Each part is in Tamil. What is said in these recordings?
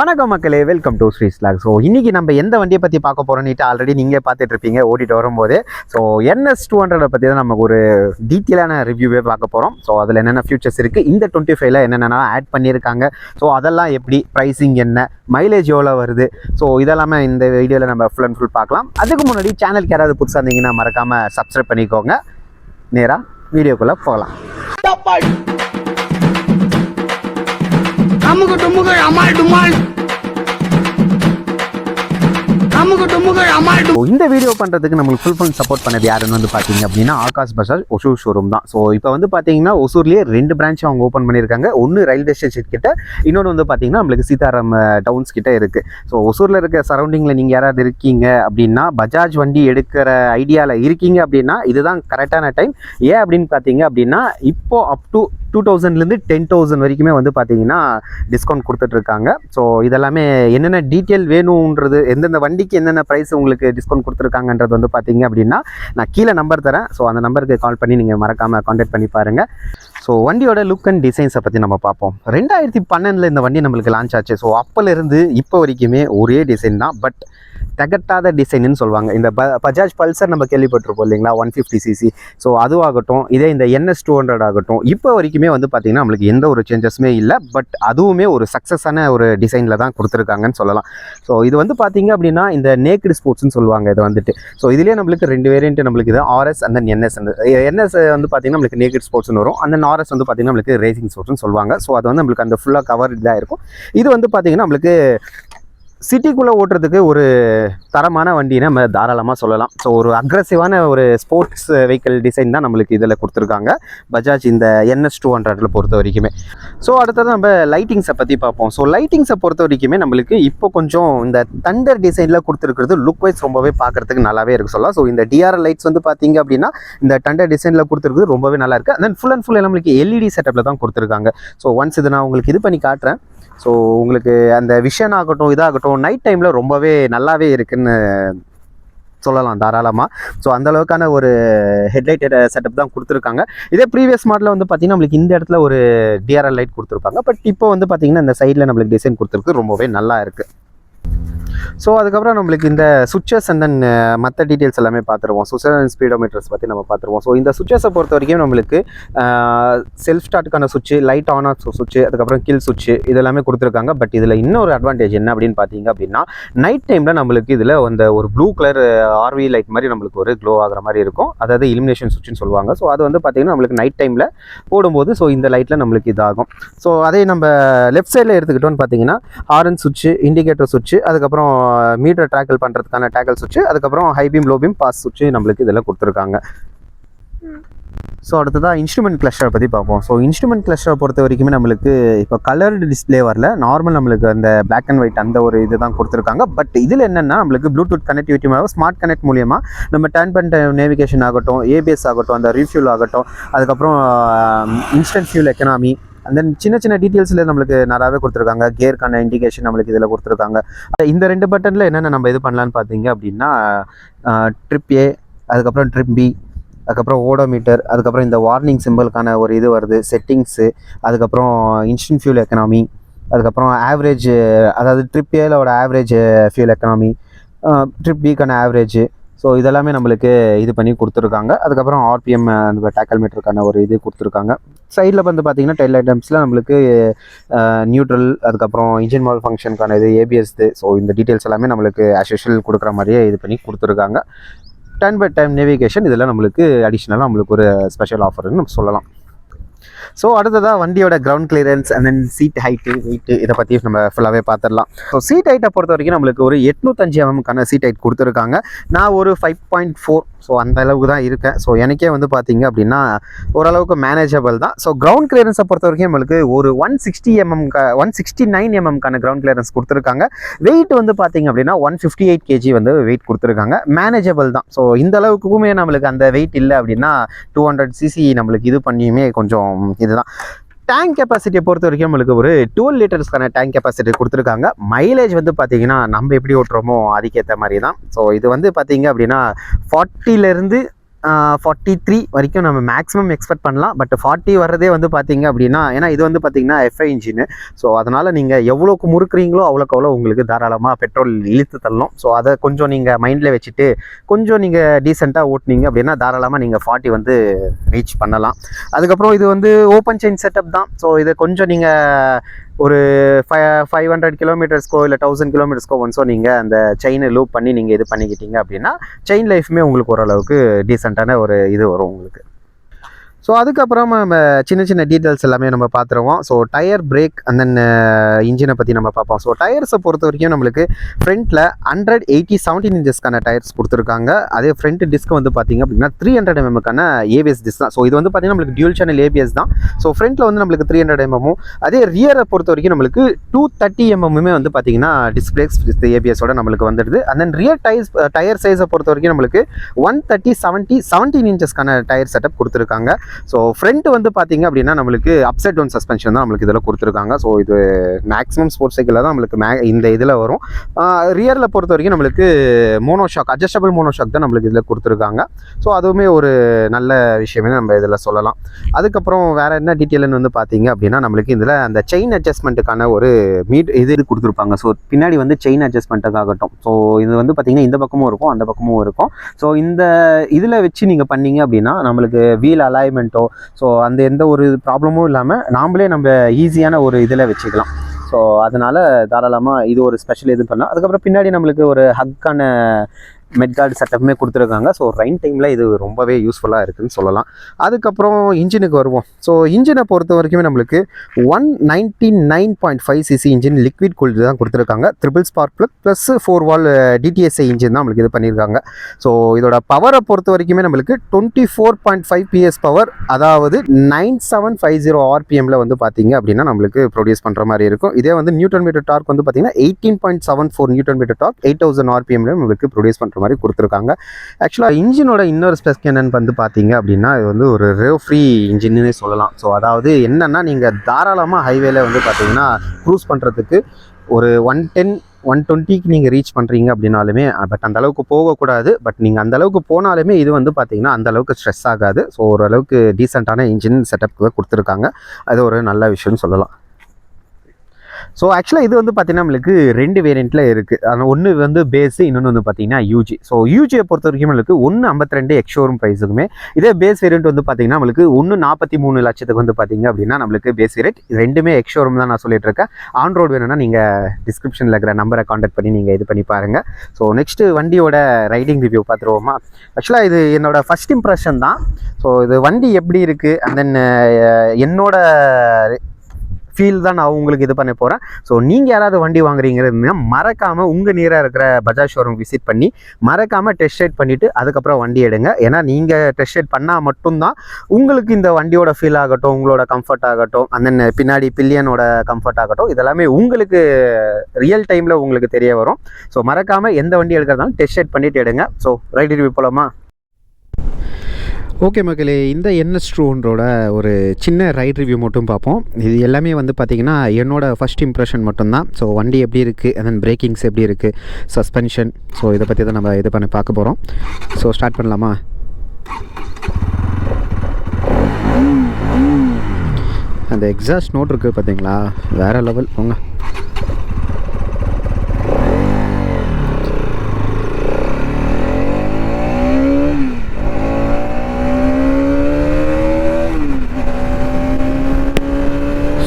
வணக்கம் மக்களே, வெல்கம் டு ஸ்ரீ ஸ்லாக். ஸோ இன்றைக்கி நம்ம எந்த வண்டியை பற்றி பார்க்க போகிறோன்னுட்டு ஆல்ரெடி நீங்கள் பார்த்துட்டு இருப்பீங்க ஓடிட்டு வரும்போது. ஸோ NS200 பற்றி தான் நமக்கு ஒரு டீட்டெயிலான ரிவ்யூவே பார்க்க போகிறோம். ஸோ அதில் என்னென்ன ஃபியூச்சர்ஸ் இருக்குது, இந்த 25ல் என்னென்ன ஆட் பண்ணியிருக்காங்க, ஸோ அதெல்லாம் எப்படி, ப்ரைஸிங் என்ன, மைலேஜ் எவ்வளோ வருது, ஸோ இதெல்லாமே இந்த வீடியோவில் நம்ம ஃபுல் அண்ட் ஃபுல் பார்க்கலாம். அதுக்கு முன்னாடி சேனலுக்கு யாராவது புதுசாக இருந்தீங்கன்னா மறக்காமல் சப்ஸ்கிரைப் பண்ணிக்கோங்க. நேராக வீடியோக்குள்ளே போகலாம். அமுகு டுமுகு அமால் டுமால் அமுகு டுமுகு அமால் டு. இந்த வீடியோ பண்ணுறதுக்கு நம்மளுக்கு ஃபுல் சப்போர்ட் பண்ணது யாருன்னு வந்து பார்த்தீங்க அப்படின்னா ஆகாஷ் பஜாஜ் ஒசூர் ஷோரூம் தான். ஸோ இப்போ வந்து பார்த்தீங்கன்னா ஒசூர்லேயே 2 பிரான்ச் அவங்க ஓப்பன் பண்ணியிருக்காங்க. ஒன்று ரயில்வே ஸ்டேஷன் கிட்ட, இன்னொன்று வந்து பார்த்தீங்கன்னா நம்மளுக்கு சீதாராம் டவுன்ஸ் கிட்ட இருக்குது. ஸோ ஒசூரில் இருக்க சரௌண்டிங்கில் நீங்கள் யாராவது இருக்கீங்க அப்படின்னா, பஜாஜ் வண்டி எடுக்கிற ஐடியாவில் இருக்கீங்க அப்படின்னா இதுதான் கரெக்டான டைம். ஏன் அப்படின்னு பார்த்தீங்க அப்படின்னா, இப்போது அப் டு 2000லேருந்து 10,000 வரைக்குமே வந்து பார்த்தீங்கன்னா டிஸ்கவுண்ட் கொடுத்துட்ருக்காங்க. ஸோ இதெல்லாமே என்னென்ன டீட்டெயில் வேணுன்றது, எந்தெந்த வண்டிக்கு என்னென்ன ப்ரைஸ் உங்களுக்கு டிஸ்கவுண்ட் கொடுத்துருக்காங்கன்றது வந்து பார்த்தீங்க அப்படின்னா நான் கீழே நம்பர் தரேன். ஸோ அந்த நம்பருக்கு கால் பண்ணி நீங்கள் மறக்காமல் கான்டாக்ட் பண்ணி பாருங்கள். ஸோ வண்டியோட லுக் அண்ட் டிசைன்ஸை பற்றி நம்ம பார்ப்போம். 2012 இந்த வண்டி நம்மளுக்கு லான்ச் ஆச்சு. ஸோ அப்போலேருந்து இப்போ வரைக்குமே ஒரே டிசைன் தான், பட் தகட்டாத டிசைன்னு சொல்லுவாங்க. இந்த பஜாஜ் பல்சர் நம்ம கேள்விப்பட்டிருப்போம் இல்லைங்களா, 150cc. ஸோ அதுவாகட்டும், இதே இந்த NS200 ஆகட்டும், இப்போ வரைக்குமே வந்து பார்த்திங்கன்னா நம்மளுக்கு எந்த ஒரு சேஞ்சஸுமே இல்லை. பட் அதுவுமே ஒரு சக்ஸஸான ஒரு டிசைனில் தான் கொடுத்துருக்காங்கன்னு சொல்லலாம். ஸோ இது வந்து பார்த்திங்க அப்படின்னா இந்த நேக்கட் ஸ்போர்ட்ஸ்னு சொல்லுவாங்க இது வந்துட்டு. ஸோ இதுலேயே நம்மளுக்கு 2 வேரியன்ட் நம்மளுக்கு இது RS and then NS. NS வந்து பார்த்திங்கன்னா நம்மளுக்கு நேக்கட் ஸ்போர்ட்ஸ்னு வரும். அந்த RS வந்து பார்த்திங்கன்னா நம்மளுக்கு ரேசிங் ஸ்போர்ட்ஸ்னு சொல்லுவாங்க. ஸோ அது வந்து நம்மளுக்கு அந்த ஃபுல்லாக கவர் இதாக இருக்கும். இது வந்து பார்த்திங்கன்னா நம்மளுக்கு சிட்டிக்குள்ளே ஓட்டுறதுக்கு ஒரு தரமான வண்டின்னு நம்ம தாராளமாக சொல்லலாம். ஸோ ஒரு அக்ரெசிவான ஒரு ஸ்போர்ட்ஸ் வெஹிக்கிள் டிசைன் தான் நம்மளுக்கு இதில் கொடுத்துருக்காங்க பஜாஜ் இந்த NS200 பொறுத்த வரைக்குமே. ஸோ அடுத்தது நம்ம லைட்டிங்ஸை பற்றி பார்ப்போம். ஸோ லைட்டிங்ஸை பொறுத்த வரைக்குமே நம்மளுக்கு இப்போ கொஞ்சம் இந்த தண்டர் டிசைனில் கொடுத்துருக்கிறது லுக் வைஸ் ரொம்பவே பார்க்குறதுக்கு நல்லாவே இருக்குது சொல்லலாம். ஸோ இந்த DRL லைட்ஸ் வந்து பார்த்தீங்க அப்படின்னா இந்த தண்டர் டிசைனில் கொடுத்துருக்குறது ரொம்பவே நல்லா இருக்குது. And then full and full நம்மளுக்கு LED செட்டப்பில் தான் கொடுத்துருக்காங்க. ஸோ ஒன்ஸ் இது நான் உங்களுக்கு இது பண்ணி காட்டுறேன். ஸோ உங்களுக்கு அந்த விஷன் ஆகட்டும், இதாகட்டும், நைட் டைமில் ரொம்பவே நல்லாவே இருக்குன்னு சொல்லலாம் தாராளமாக. ஸோ அந்தளவுக்கான ஒரு ஹெட்லைட் செட்டப் தான் கொடுத்துருக்காங்க. இதே ப்ரீவியஸ் மாடலில் வந்து பார்த்திங்கன்னா நம்மளுக்கு இந்த இடத்துல ஒரு DRL லைட் கொடுத்துருப்பாங்க. பட் இப்போ வந்து பார்த்திங்கன்னா இந்த சைடில் நம்மளுக்கு டிசைன் கொடுத்துருக்கு ரொம்பவே நல்லா இருக்குது. ஸோ அதுக்கப்புறம் நம்மளுக்கு இந்த சுவிட்சஸ் அண்ட் தென் மற்ற டீட்டெயில்ஸ் எல்லாமே பார்த்துருவோம். சுவிட்சஸ் அண்ட் ஸ்பீடோமீட்டர்ஸ் பற்றி நம்ம பார்த்துருவோம். ஸோ இந்த சுவிட்சஸை பொறுத்த வரைக்கும் நம்மளுக்கு செல்ஃப் ஸ்டார்ட்டுக்கான சுவிட்சு, லைட் ஆன் ஆஃப் சுவிட்சு, அதுக்கப்புறம் கில் சுவிட்சு இதெல்லாமே கொடுத்துருக்காங்க. பட் இதில் இன்னொரு அட்வான்டேஜ் என்ன அப்படின்னு பார்த்தீங்க அப்படின்னா, நைட் டைமில் நம்மளுக்கு இதில் அந்த ஒரு ப்ளூ கலர் RV லைட் மாதிரி நம்மளுக்கு ஒரு க்ளோ ஆகிற மாதிரி இருக்கும். அதாவது இலுமினேஷன் சுவிட்சுன்னு சொல்லுவாங்க. ஸோ அது வந்து பார்த்திங்கன்னா நம்மளுக்கு நைட் டைமில் போடும்போது ஸோ இந்த லைட்டில் நம்மளுக்கு இதாகும். ஸோ அதே நம்ம லெஃப்ட் சைடில் எடுத்துக்கிட்டோன்னு பார்த்தீங்கன்னா ஹாரன் சுவிட்சு, இண்டிகேட்டர் சுவிட்சு, அதுக்கப்புறம் மீட்டர் ட்ராக்கல் பண்ணுறதுக்கான டேக்கல் சுவிட்சு, அதுக்கப்புறம் high beam low beam pass சுவிட்சு நம்மளுக்கு இதில் கொடுத்துருக்காங்க. ஸோ அடுத்ததாக இன்ஸ்ட்ருமெண்ட் கிளஸ்டரை பற்றி பார்ப்போம். ஸோ இன்ஸ்ட்ருமெண்ட் கிளஸ்டரை பொறுத்த வரைக்குமே நம்மளுக்கு இப்போ கலர்டு டிஸ்பிளே வரல, நார்மல் நம்மளுக்கு அந்த பிளாக் அண்ட் ஒயிட் அந்த ஒரு இது தான் கொடுத்துருக்காங்க. பட் இதில் என்னென்னா நம்மளுக்கு ப்ளூடூத் கனெக்டிவிட்டி மூலமாக ஸ்மார்ட் கனெக்ட் மூலியமாக நம்ம டர்ன் பண்ணிட்ட நேவிகேஷன் ஆகட்டும், ABS ஆகட்டும், அந்த ரீஃப்யூல் ஆகட்டும், அதுக்கப்புறம் இன்ஸ்டன்ட் ஃபியூல் எக்கனாமி, அந்த சின்ன டீட்டெயில்ஸில் நம்மளுக்கு நிறையாவே கொடுத்துருக்காங்க. கியருக்கான இண்டிகேஷன் நம்மளுக்கு இதில் கொடுத்துருக்காங்க. இந்த 2 பட்டனில் என்னென்ன நம்ம இது பண்ணலான்னு பார்த்தீங்க அப்படின்னா ட்ரிப் A, அதுக்கப்புறம் ட்ரிப் B, அதுக்கப்புறம் ஓடோமீட்டர், அதுக்கப்புறம் இந்த வார்னிங் சிம்பிளுக்கான ஒரு இது வருது, செட்டிங்ஸு, அதுக்கப்புறம் இன்ஸ்டன்ட் ஃபியூல் எக்கனாமி, அதுக்கப்புறம் ஆவரேஜ், அதாவது ட்ரிப் Aவோட ஆவரேஜ் ஃபியூல் எக்கனாமி, ட்ரிப் Bக்கான ஆவரேஜ். ஸோ இதெல்லாமே நம்மளுக்கு இது பண்ணி கொடுத்துருக்காங்க. அதுக்கப்புறம் RPM அந்த டேக்கல் மீட்டருக்கான ஒரு இது கொடுத்துருக்காங்க. சைடில் வந்து பார்த்திங்கன்னா டெயில் ஐட்டம்ஸில் நம்மளுக்கு நியூட்ரல், அதுக்கப்புறம் இன்ஜின் மால் ஃபங்க்ஷனுக்கான இது ABS. ஸோ இந்த டீட்டெயில்ஸ் எல்லாமே நம்மளுக்கு ஆஸ் யூஷுவல் கொடுக்குற மாதிரியே இது பண்ணி கொடுத்துருக்காங்க. டைம் பை டைம் நேவிகேஷன் இதெல்லாம் நம்மளுக்கு அடிஷ்னலாக நம்மளுக்கு ஒரு ஸ்பெஷல் ஆஃபர்னு நம்ம சொல்லலாம். ஸோ அடுத்ததாக வண்டியோட ground clearance and then seat height, weight இதை பற்றி நம்ம ஃபுல்லாகவே பார்த்துடலாம். ஸோ சீட் ஹைட்டை பொறுத்த வரைக்கும் நம்மளுக்கு ஒரு 805 mm சீட் ஹைட் கொடுத்துருக்காங்க. நான் ஒரு 5.4, ஸோ அந்த அளவுக்கு தான் இருக்கேன். ஸோ எனக்கே வந்து பார்த்தீங்க அப்படின்னா ஓரளவுக்கு மேனேஜபிள் தான். ஸோ கிரவுண்ட் கிளியரன்ஸை பொறுத்த வரைக்கும் நம்மளுக்கு ஒரு 169 mm கிரவுண்ட் கிளியரன்ஸ் கொடுத்துருக்காங்க. வெயிட் வந்து பார்த்தீங்க அப்படின்னா 158 kg வந்து வெயிட் கொடுத்துருக்காங்க. மேனேஜபிள் தான். ஸோ இந்த அளவுக்குமே நம்மளுக்கு அந்த வெயிட் இல்லை அப்படின்னா 200cc நம்மளுக்கு இது பண்ணியுமே கொஞ்சம் இதுதான். டேங்க் கெப்பாசிட்டியை பொறுத்த வரைக்கும் நம்மளுக்கு ஒரு 12 லிட்டர்ஸ்க்கான டேங்க் கெப்பாசிட்டி கொடுத்துருக்காங்க. மைலேஜ் வந்து பார்த்தீங்கன்னா நம்ம எப்படி ஓட்டுறோமோ அதுக்கேற்ற மாதிரி தான். ஸோ இது வந்து பார்த்தீங்க அப்படின்னா 40லேருந்து 43 வரைக்கும் நம்ம மேக்ஸிமம் எக்ஸ்பெக்ட் பண்ணலாம். பட் 40 வர்றதே வந்து பார்த்தீங்க அப்படின்னா, ஏன்னா இது வந்து பார்த்தீங்கன்னா FI இன்ஜின். ஸோ அதனால் நீங்கள் எவ்வளோக்கு முறுக்குறீங்களோ அவ்வளோக்கு அவ்வளோ உங்களுக்கு தாராளமாக பெட்ரோல் இழுத்து தள்ளணும். ஸோ அதை கொஞ்சம் நீங்கள் மைண்டில் வச்சுட்டு கொஞ்சம் நீங்கள் டீசெண்டாக ஓட்டினீங்க அப்படின்னா தாராளமாக நீங்கள் 40 வந்து ரீச் பண்ணலாம். அதுக்கப்புறம் இது வந்து ஓப்பன் செயின் செட்டப் தான். ஸோ இதை கொஞ்சம் நீங்கள் ஒரு 500 கிலோமீட்டர்ஸ்க்கோ இல்லை 1000 கிலோமீட்டர்ஸ்க்கோ ஒன்ஸோ நீங்கள் அந்த செயினை லூப் பண்ணி நீங்கள் இது பண்ணிக்கிட்டீங்க அப்படின்னா செயின் லைஃப்மே உங்களுக்கு ஓரளவுக்கு டீசெண்டான ஒரு இது வரும் உங்களுக்கு. ஸோ அதுக்கப்புறமா நம்ம சின்ன சின்ன டீட்டெயில்ஸ் எல்லாமே நம்ம பார்த்துருவோம். So tyre, brake and then இன்ஜினை பற்றி நம்ம பார்ப்போம். ஸோ டயர்ஸை பொறுத்த வரைக்கும் நம்மளுக்கு ஃப்ரண்ட்டில் 180 17 இன்ச்சஸ்க்கான டயர்ஸ் கொடுத்துருக்காங்க. அதே ஃப்ரண்ட் டிஸ்க் வந்து பார்த்திங்க அப்படின்னா 300 mm ஏபிஎஸ் டிஸ்க் தான். ஸோ இது வந்து பார்த்திங்கன்னா நம்மளுக்கு டியூல் சேனல் ஏபிஎஸ் தான். ஸோ ஃப்ரண்ட்டில் வந்து நம்மளுக்கு 300 mm, அதே ரியரை பொறுத்த வரைக்கும் நம்மளுக்கு 230 mm வந்து பார்த்திங்கன்னா டிஸ்க் பிரேக்ஸ் வித் ஏபிஎஸோட நம்மளுக்கு வந்துடுது. அண்ட் தென் ரியர் டயர் சைஸை பொறுத்த வரைக்கும் நம்மளுக்கு 130 70 17 இன்ச்சஸ்க்கான டயர் செட்டப் கொடுத்துருக்காங்க. ஸோ ஃப்ரண்ட் வந்து பார்த்தீங்க அப்படின்னா நம்மளுக்கு அப்சைட் டவுன் சஸ்பென்ஷன் தான் நம்மளுக்கு இதில் கொடுத்துருக்காங்க. ஸோ இது மேக்ஸிமம் ஸ்போர்ட்ஸ் சைக்கிளில் தான் நம்மளுக்கு இந்த இதில் வரும். ரியரில் பொறுத்த வரைக்கும் நம்மளுக்கு மோனோஷாக், அட்ஜஸ்டபிள் மோனோஷாக் தான் நம்மளுக்கு இதில் கொடுத்துருக்காங்க. ஸோ அதுவுமே ஒரு நல்ல விஷயமே நம்ம இதில் சொல்லலாம். அதுக்கப்புறம் வேறு என்ன டீட்டெயில்னு வந்து பார்த்தீங்க அப்படின்னா நம்மளுக்கு இதில் அந்த செயின் அட்ஜஸ்ட்மெண்ட்டுக்கான ஒரு இது கொடுத்துருப்பாங்க. ஸோ பின்னாடி வந்து செயின் அட்ஜஸ்ட்மெண்ட்டுக்காகட்டும். ஸோ இது வந்து பார்த்தீங்கன்னா இந்த பக்கமும் இருக்கும், அந்த பக்கமும் இருக்கும். ஸோ இந்த இதில் வச்சு நீங்கள் பண்ணீங்க அப்படின்னா நம்மளுக்கு வீல் அலைன்மெண்ட், ஸோ அந்த எந்த ஒரு ப்ராப்ளமும் இல்லாமல் நாமளே நம்ம ஈஸியான ஒரு இதில் வச்சுக்கலாம். ஸோ அதனால் தாராளமாக இது ஒரு ஸ்பெஷல் இது பண்ணலாம். அதுக்கப்புறம் பின்னாடி நம்மளுக்கு ஒரு ஹக்கான மெட்கார்டு செட்டப்புமே கொடுத்துருக்காங்க. ஸோ ரைன் டைமில் இது ரொம்பவே யூஸ்ஃபுல்லாக இருக்குதுன்னு சொல்லலாம். அதுக்கப்புறம் இன்ஜினுக்கு வருவோம். ஸோ இன்ஜினை பொறுத்த வரைக்குமே நம்மளுக்கு 199.5 cc இன்ஜின் லிக்விட் கூல்டு தான் கொடுத்துருக்காங்க. ட்ரிபிள் ஸ்பார்க் ப்ளக் ப்ளஸ் 4 வால் DTSI இன்ஜின் தான் நம்மளுக்கு இது பண்ணியிருக்காங்க. ஸோ இதோட பவரை பொறுத்த வரைக்குமே நம்மளுக்கு 24.5 PS பவர், அதாவது 9750 RPMல வந்து பார்த்தீங்க அப்படின்னா நம்மளுக்கு ப்ரொடியூஸ் பண்ணுற மாதிரி இருக்கும். இதே வந்து நியூட்டன் மீட்டர் டார்க் வந்து பார்த்தீங்கன்னா 18.74 நியூட்டன் மீட்டர் டார்க் 8000 RPMல நம்மளுக்கு ப்ரொடியூஸ் பண்ணுற மாதிரி கொடுத்துருக்காங்க. ஆக்சுவலாக இன்ஜினோட இன்னொரு ஸ்பெக் என்னன்னு வந்து பார்த்தீங்க அப்படின்னா இது வந்து ஒரு ரேவ் ஃப்ரீ இன்ஜின்னு சொல்லலாம். ஸோ அதாவது என்னென்னா நீங்கள் தாராளமாக ஹைவேல வந்து பார்த்தீங்கன்னா க்ரூஸ் பண்ணுறதுக்கு ஒரு 110 120க்கு நீங்கள் ரீச் பண்ணுறீங்க அப்படின்னாலுமே, பட் அந்த அளவுக்கு போகக்கூடாது. பட் நீங்கள் அந்த அளவுக்கு போனாலுமே இது வந்து பார்த்தீங்கன்னா அந்த அளவுக்கு ஸ்ட்ரெஸ் ஆகாது. ஸோ ஓரளவுக்கு டீசெண்டான இன்ஜின் செட்டப் கொடுத்துருக்காங்க. அது ஒரு நல்ல விஷயம்னு சொல்லலாம். ஸோ ஆக்சுவலாக இது வந்து பார்த்தீங்கன்னா நம்மளுக்கு 2 வேரியண்ட்டில் இருக்குது. ஆனால் ஒன்று வந்து பேஸு, இன்னொன்று வந்து பார்த்தீங்கன்னா யூஜி. ஸோ யூஜியை பொறுத்த வரைக்கும் நம்மளுக்கு 152 எக்ஸ்ஷோரூம் ப்ரைஸுக்குமே, இதே பேஸ் வேரியண்ட் வந்து பார்த்தீங்கன்னா நம்மளுக்கு 143 லட்சத்துக்கு வந்து பார்த்தீங்க அப்படின்னா நம்மளுக்கு பேஸ் வேரியண்ட். ரெண்டுமே எக்ஸ்ஷோரூம் தான் நான் சொல்லிட்டு இருக்கேன். ஆன் ரோடு வேணும்னா நீங்கள் டிஸ்கிரிப்ஷனில் இருக்கிற நம்பரை காண்டாக்ட் பண்ணி நீங்கள் இது பண்ணி பாருங்கள். ஸோ நெக்ஸ்ட்டு வண்டியோட ரைடிங் ரிவ்யூ பார்த்துருவோமா. ஆக்சுவலாக இது என்னோடய ஃபஸ்ட் இம்ப்ரெஷன் தான். ஸோ இது வண்டி எப்படி இருக்குது அண்ட் தென் என்னோட ஃபீல் தான் நான் உங்களுக்கு இது பண்ண போகிறேன். ஸோ நீங்கள் யாராவது வண்டி வாங்குறீங்கன்னா மறக்காமல் உங்கள் நியராக இருக்கிற பஜாஜ் ஷோரூம் விசிட் பண்ணி மறக்காமல் டெஸ்ட் ரைட் பண்ணிவிட்டு அதுக்கப்புறம் வண்டி எடுங்க. ஏன்னா நீங்கள் டெஸ்ட் ரைட் பண்ணால் மட்டும்தான் உங்களுக்கு இந்த வண்டியோட ஃபீல் ஆகட்டும், உங்களோட கம்ஃபர்ட் ஆகட்டும், அந்த பின்னாடி பில்லியனோட கம்ஃபர்ட் ஆகட்டும், இதெல்லாமே உங்களுக்கு ரியல் டைமில் உங்களுக்கு தெரிய வரும். ஸோ மறக்காமல் எந்த வண்டி எடுக்கிறதாலும் டெஸ்ட் ரைட் பண்ணிவிட்டு எடுங்க. ஸோ ரைட் ரிவ்யூ போகலாமா? ஓகே மக்களே, இந்த NS 200 ஒரு சின்ன ரைட் ரிவ்யூ மட்டும் பார்ப்போம். இது எல்லாமே வந்து பார்த்திங்கன்னா என்னோடய ஃபஸ்ட் இம்ப்ரெஷன் மட்டும்தான். ஸோ வண்டி எப்படி இருக்குது அண்ட் தென் பிரேக்கிங்ஸ் எப்படி இருக்குது, சஸ்பென்ஷன், ஸோ இதை பற்றி தான் நம்ம இது பண்ணி பார்க்க போகிறோம். ஸோ ஸ்டார்ட் பண்ணலாமா? அந்த எக்ஸாஸ்ட் நோட் இருக்குது பார்த்தீங்களா, வேறு லெவல் போங்க.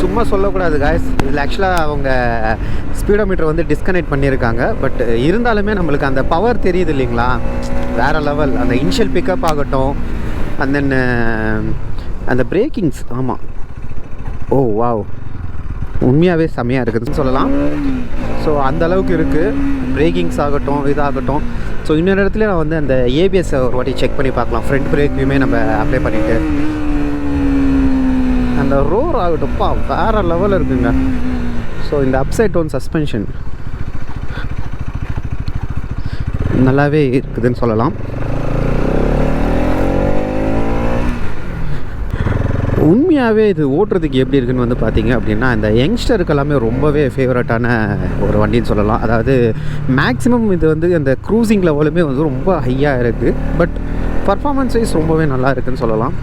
சும்மா சொல்லக்கூடாது காய்ஸ், இதில் ஆக்சுவலாக அவங்க ஸ்பீடோமீட்டர் வந்து டிஸ்கனெக்ட் பண்ணியிருக்காங்க. பட் இருந்தாலுமே நம்மளுக்கு அந்த பவர் தெரியுது இல்லைங்களா, வேறு லெவல். அந்த இனிஷியல் பிக்கப் ஆகட்டும் அண்ட் தென் அந்த பிரேக்கிங்ஸ், ஆமாம், ஓ வாவ், உண்மையாகவே செம்மையாக இருக்குதுன்னு சொல்லலாம். ஸோ அந்தளவுக்கு இருக்குது, பிரேக்கிங்ஸ் ஆகட்டும், இதாகட்டும். ஸோ இன்னொரு இடத்துல நான் வந்து அந்த ஏபிஎஸ்ஸை ஒரு வாட்டி செக் பண்ணி பார்க்கலாம். ஃப்ரண்ட் பிரேக்கையுமே நம்ம அப்ளை பண்ணிவிட்டு அந்த ரோர் ஆகட்டும்ப்பா, வேறு லெவலில் இருக்குங்க. ஸோ இந்த அப்சைட் டவுன் சஸ்பென்ஷன் நல்லாவே இருக்குதுன்னு சொல்லலாம். உண்மையாகவே இது ஓட்டுறதுக்கு எப்படி இருக்குதுன்னு வந்து பார்த்தீங்க அப்படின்னா இந்த யங்ஸ்டருக்கு எல்லாமே ரொம்பவே ஃபேவரட்டான ஒரு வண்டின்னு சொல்லலாம். அதாவது மேக்ஸிமம் இது வந்து அந்த க்ரூசிங் லெவலுமே வந்து ரொம்ப ஹையாக இருக்குது. பட் பர்ஃபார்மன்ஸ் வைஸ் ரொம்பவே நல்லா இருக்குன்னு சொல்லலாம்.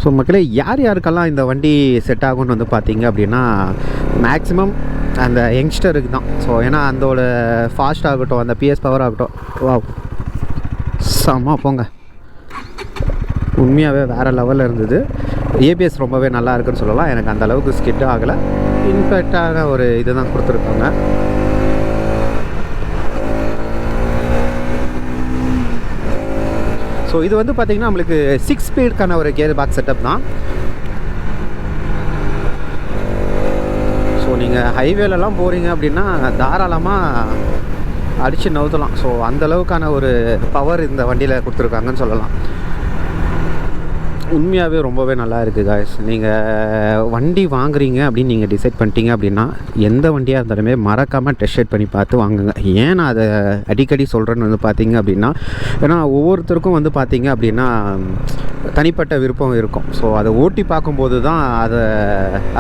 ஸோ மக்களே, யார் யாருக்கெல்லாம் இந்த வண்டி செட் ஆகும்னு வந்து பார்த்தீங்க அப்படின்னா மேக்ஸிமம் அந்த யங்ஸ்டருக்கு தான். ஸோ ஏன்னா அதோட ஃபாஸ்ட் ஆகட்டும், அந்த பிஎஸ் பவர் ஆகட்டும், வா செம்ம போங்க, உண்மையாகவே வேறு லெவலில் இருந்தது. ஏபிஎஸ் ரொம்பவே நல்லா இருக்குன்னு சொல்லலாம். எனக்கு அந்த அளவுக்கு ஸ்கிட் ஆகலை, இன்ஃபேக்டான ஒரு இது தான் கொடுத்துருக்காங்க. ஸோ இது வந்து பார்த்திங்கன்னா நம்மளுக்கு 6 ஸ்பீடுக்கான ஒரு கியர் பாக்ஸ் செட்டப் தான். ஸோ நீங்கள் ஹைவேலலாம் போகிறீங்க அப்படின்னா தாராளமாக அடித்து நவுத்தலாம். ஸோ அந்தளவுக்கான ஒரு பவர் இந்த வண்டியில் கொடுத்துருக்காங்கன்னு சொல்லலாம். உண்மையாகவே ரொம்பவே நல்லா இருக்குது காய்ஸ். நீங்கள் வண்டி வாங்குறீங்க அப்படின்னு நீங்கள் டிசைட் பண்ணிட்டீங்க அப்படின்னா எந்த வண்டியாக இருந்தாலுமே மறக்காமல் டெஸ்ட் ரைட் பண்ணி பார்த்து வாங்குங்க. ஏன் நான் அதை அடிக்கடி சொல்கிறேன்னு வந்து பார்த்தீங்க அப்படின்னா, ஏன்னா ஒவ்வொருத்தருக்கும் வந்து பார்த்தீங்க அப்படின்னா தனிப்பட்ட விருப்பம் இருக்கும். ஸோ அதை ஓட்டி பார்க்கும்போது தான்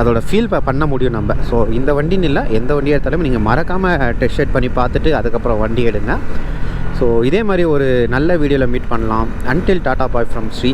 அதோட ஃபீல் பண்ண முடியும் நம்ம. ஸோ இந்த வண்டின்னு இல்லை, எந்த வண்டியாக இருந்தாலும் நீங்கள் மறக்காமல் டெஸ்ட் ரைட் பண்ணி பார்த்துட்டு அதுக்கப்புறம் வண்டி எடுங்க. ஸோ இதே மாதிரி ஒரு நல்ல வீடியோவில் மீட் பண்ணலாம். Until tata bye from Sri.